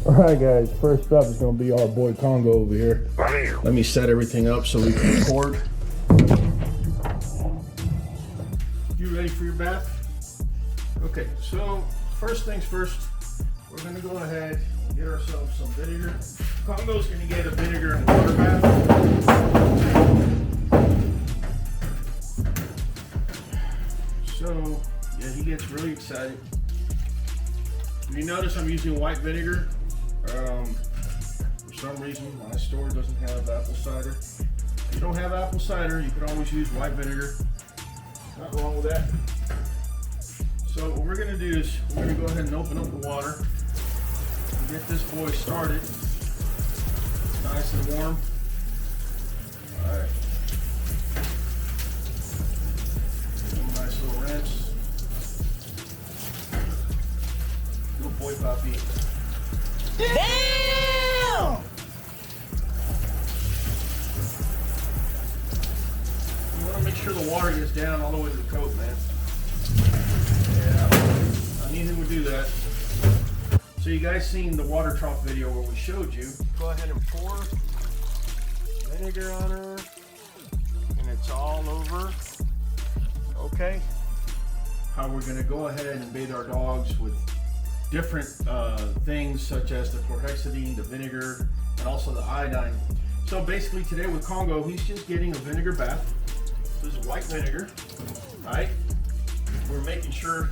Alright guys, first up is going to be our boy Congo over here. Let me set everything up so we can record. You ready for your bath? Okay, so first things first, we're going to go ahead and get ourselves some vinegar. Congo's going to get a vinegar and water bath. So, yeah, he gets really excited. If you notice, I'm using white vinegar. For some reason, my store doesn't have apple cider. If you don't have apple cider, you can always use white vinegar. Not wrong with that. So what we're going to do is we're going to go ahead and open up the water and get this boy started. Nice and warm. All right. Nice little rinse. Good boy, Poppy. Damn! You want to make sure the water gets down all the way to the coat, man. Yeah, I need him to do that. So you guys seen the water trough video where we showed you. Go ahead and pour vinegar on her, and it's all over. Okay. How we're gonna go ahead and bathe our dogs with different things such as the chlorhexidine, the vinegar, and also the iodine. So basically today with Congo, he's just getting a vinegar bath. This is white vinegar, right? We're making sure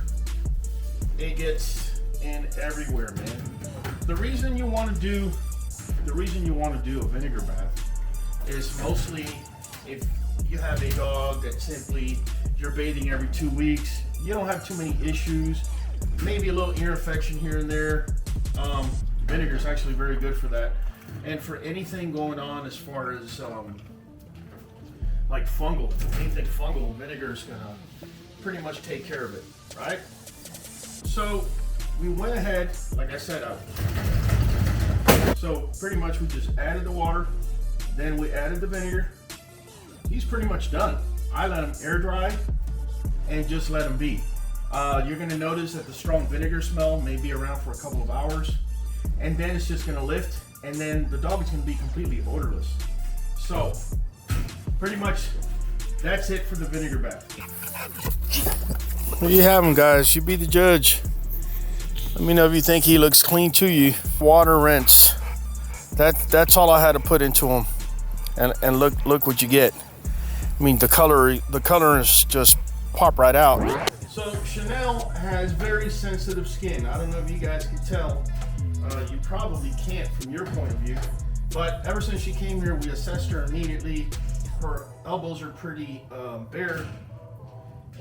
it gets in everywhere, man. The reason you want to do a vinegar bath is mostly if you have a dog that simply you're bathing every 2 weeks, you don't have too many issues, maybe a little ear infection here and there. Vinegar is actually very good for that. And for anything going on as far as like anything fungal, vinegar is gonna pretty much take care of it, right? So we went ahead, like I said, so pretty much we just added the water, then we added the vinegar. He's pretty much done. I let him air dry and just let him be. You're gonna notice that the strong vinegar smell may be around for a couple of hours, and then it's just gonna lift, and then the dog is gonna be completely odorless. So pretty much that's it for the vinegar bath. There you have him, guys. You be the judge. Let me know if you think he looks clean to you. Water rinse. That's all I had to put into him, and look what you get. I mean, the colors just pop right out. So Chanel has very sensitive skin. I don't know if you guys can tell. You probably can't from your point of view, but ever since she came here, we assessed her immediately. Her elbows are pretty bare,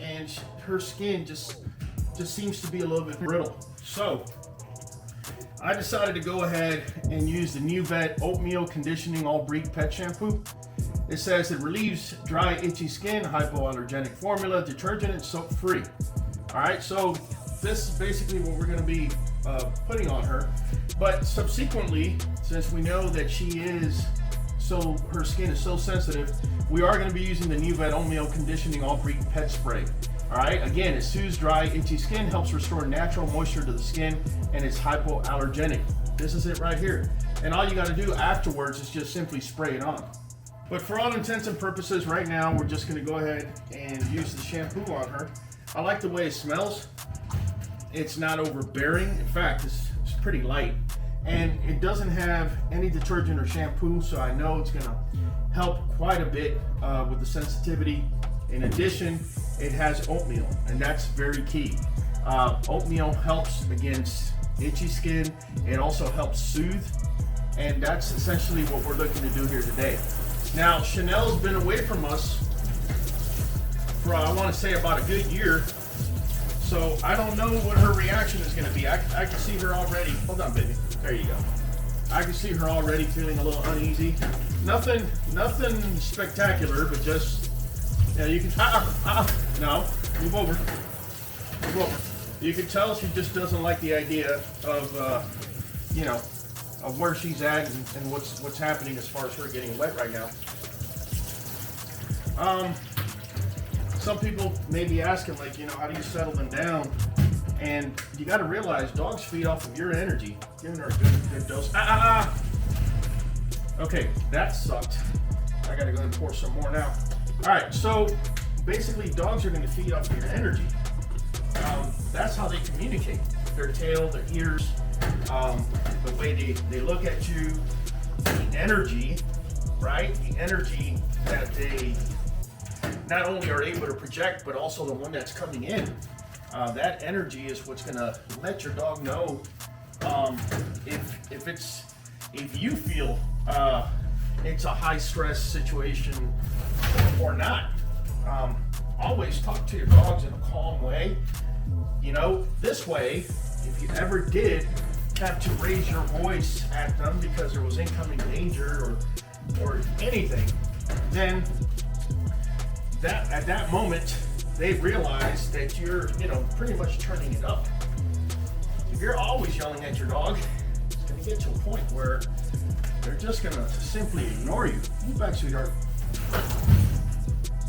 and her skin just seems to be a little bit brittle. So I decided to go ahead and use the New Vet Oatmeal Conditioning All Breed Pet Shampoo. It says it relieves dry, itchy skin, hypoallergenic formula, detergent, and soap free. All right, so this is basically what we're going to be putting on her. But subsequently, since we know that her skin is so sensitive, we are going to be using the New Vet Oatmeal Conditioning All Breed Pet Spray. All right, again, it soothes dry, itchy skin, helps restore natural moisture to the skin, and it's hypoallergenic. This is it right here. And all you got to do afterwards is just simply spray it on. But for all intents and purposes, right now, we're just going to go ahead and use the shampoo on her. I like the way it smells. It's not overbearing. In fact, it's pretty light. And it doesn't have any detergent or shampoo, so I know it's going to help quite a bit with the sensitivity. In addition, it has oatmeal, and that's very key. Oatmeal helps against itchy skin. It also helps soothe, and that's essentially what we're looking to do here today. Now, Chanel's been away from us for, I want to say, about a good year. So I don't know what her reaction is going to be. I can see her already. Hold on, baby. There you go. I can see her already feeling a little uneasy. Nothing spectacular, but just, yeah, you can, no, move over. Move over. You can tell she just doesn't like the idea of, of where she's at and what's happening as far as her getting wet right now. Some people may be asking, like, how do you settle them down? And you got to realize dogs feed off of your energy. Giving her a good dose. Okay, that sucked. I got to go and pour some more now. All right, so basically dogs are going to feed off of your energy. That's how they communicate. Their tail, their ears, the way they look at you, the energy, right? The energy that they not only are able to project, but also the one that's coming in. That energy is what's gonna let your dog know if you feel it's a high stress situation or not. Always talk to your dogs in a calm way. You know, this way, if you ever did have to raise your voice at them because there was incoming danger or anything, then at that moment they realize that you're, pretty much turning it up. If you're always yelling at your dog, it's gonna get to a point where they're just gonna simply ignore you. Move back, sweetheart.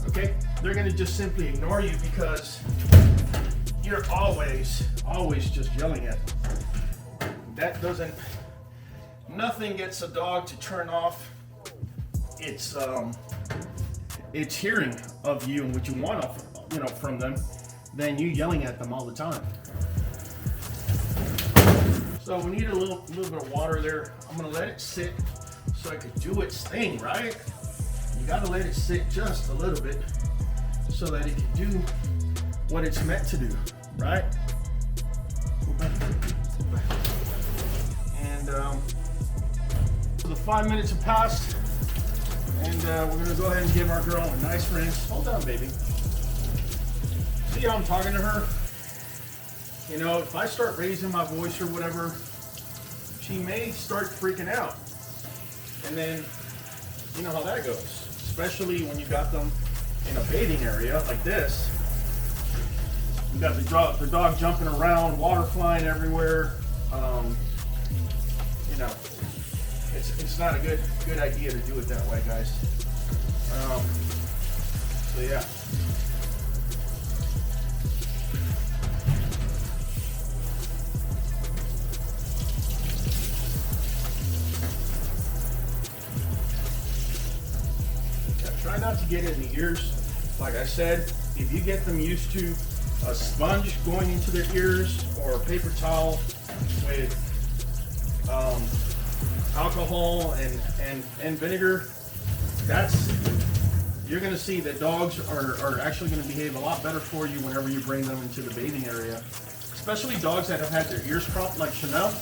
Okay? They're gonna just simply ignore you because you're always just yelling at them. Nothing gets a dog to turn off its hearing of you and what you want from them than you yelling at them all the time. So we need a little bit of water there. I'm gonna let it sit so it can do its thing, right? You gotta let it sit just a little bit so that it can do what it's meant to do, right? And so the 5 minutes have passed, and we're gonna go ahead and give our girl a nice rinse. Hold on, baby. See how I'm talking to her? If I start raising my voice or whatever, she may start freaking out. And then, you know how that goes. Especially when you got them in a bathing area like this. You got the dog jumping around, water flying everywhere. It's not a good idea to do it that way, guys. So yeah. Try not to get it in the ears. Like I said, if you get them used to a sponge going into their ears or a paper towel with alcohol and vinegar, you're going to see that dogs are actually going to behave a lot better for you whenever you bring them into the bathing area. Especially dogs that have had their ears cropped like Chanel.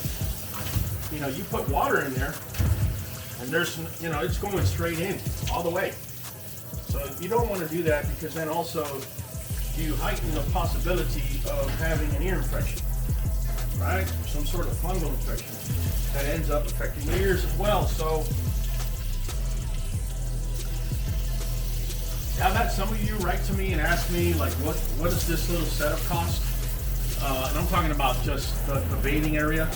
You put water in there and it's going straight in all the way. So you don't want to do that because then also you heighten the possibility of having an ear infection, right? Or some sort of fungal infection that ends up affecting the ears as well. So I've had some of you write to me and ask me, like, what does this little setup cost? And I'm talking about just the bathing area.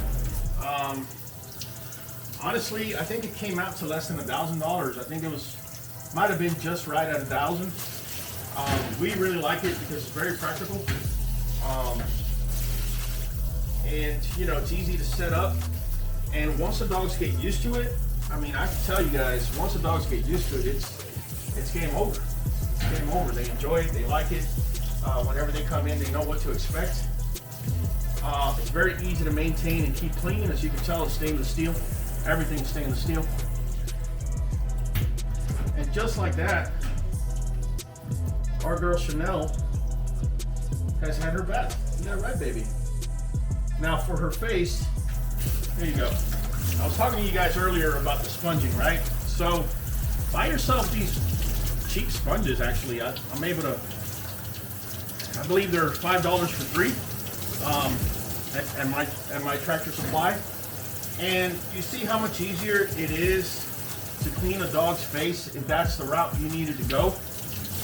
Honestly, I think it came out to less than $1,000. I think might have been just right at $1,000. We really like it because it's very practical. And it's easy to set up. And once the dogs get used to it, I can tell you guys, once the dogs get used to it, it's game over. It's game over. They enjoy it. They like it. Whenever they come in, they know what to expect. It's very easy to maintain and keep clean. As you can tell, it's stainless steel. Everything's stainless steel. And just like that, our girl Chanel has had her bath. Isn't that right, baby? Now for her face, here you go. I was talking to you guys earlier about the sponging, right? So buy yourself these cheap sponges. Actually, I'm able to. I believe they're $5 for 3 at my Tractor Supply. And you see how much easier it is to clean a dog's face if that's the route you needed to go.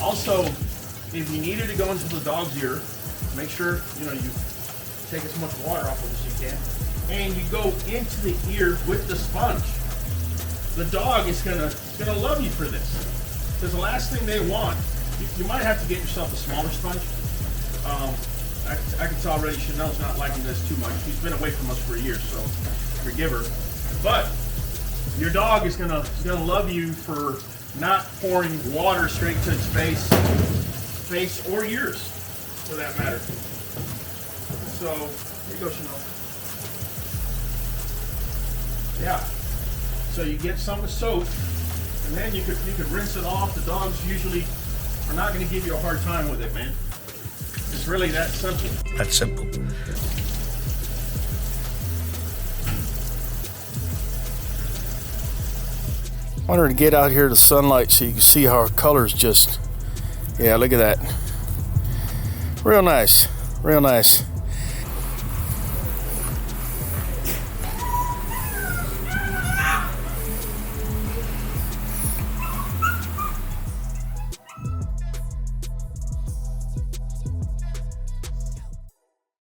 Also, if you needed to go into the dog's ear, make sure you take as much water off of it as you can, and you go into the ear with the sponge. The dog is gonna love you for this, because the last thing they want, you might have to get yourself a smaller sponge. I can tell already Chanel's not liking this too much. She's been away from us for years, so forgive her. But your dog is gonna love you for not pouring water straight to its face or ears, for that matter. So here you go, Chanel. Yeah. So you get some of soap, and then you could rinse it off. The dogs usually are not going to give you a hard time with it, man. It's really that simple. That's simple. I wanted to get out here to sunlight so you can see how her colors just, yeah, look at that. Real nice, real nice.